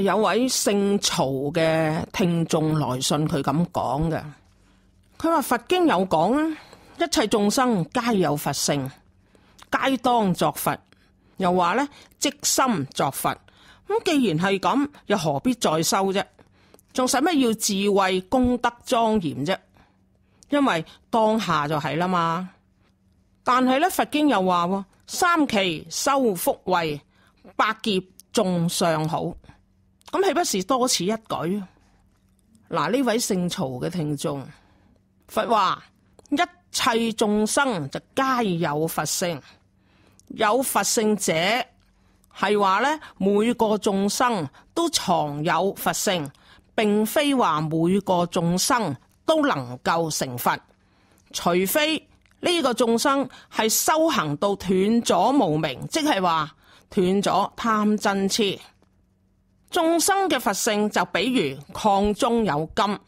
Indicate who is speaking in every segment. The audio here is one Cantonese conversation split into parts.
Speaker 1: 有位姓曹嘅聽眾來信，佢咁講嘅。佢話佛經有講，一切眾生皆有佛性，皆當作佛。又話咧，即心作佛。咁既然係咁，又何必再修啫？仲使乜要智慧功德莊嚴啫？因為當下就係啦嘛。但係咧，佛經又話，三期修福慧，百劫種相好。咁豈不是多此一舉？嗱，呢位姓曹嘅聽眾，佛話一切眾生就皆有佛性，有佛性者係話咧，每個眾生都藏有佛性，並非話每個眾生都能夠成佛，除非呢個眾生係修行到斷咗無明，即係話斷咗貪嗔癡。眾生嘅佛性就比如礦中有金，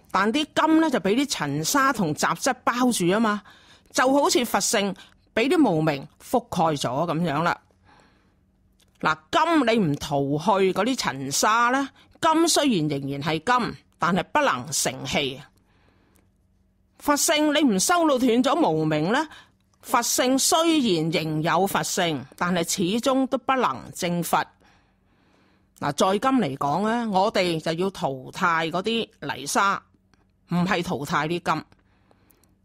Speaker 1: 但啲金咧就俾啲塵沙同雜質包住啊嘛，就好似佛性俾啲無明覆蓋咗咁樣啦。嗱，金你唔塗去嗰啲塵沙咧，金雖然仍然係金，但係不能成器。佛性你唔修到斷咗無明咧，佛性雖然仍有佛性，但係始終都不能證佛。嗱，在今嚟講咧，我哋就要淘汰嗰啲泥沙，唔係淘汰啲金。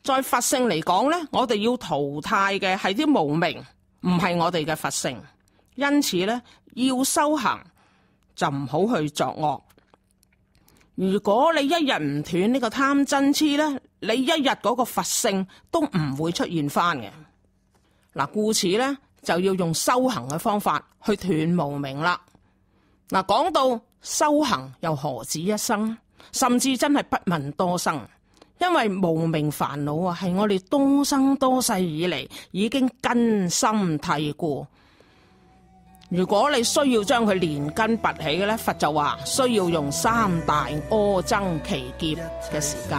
Speaker 1: 在佛性嚟講咧，我哋要淘汰嘅係啲無明，唔係我哋嘅佛性。因此咧，要修行就唔好去作惡。如果你一日唔斷呢個貪嗔癡咧，你一日嗰個佛性都唔會出現翻嘅。嗱，故此咧就要用修行嘅方法去斷無明啦。嗱，講到修行又何止一生，甚至真係不問多生，因為無明煩惱啊，係我哋多生多世以嚟已經根深蒂固。如果你需要將佢連根拔起嘅咧，佛就話需要用三大阿僧祇劫嘅時間。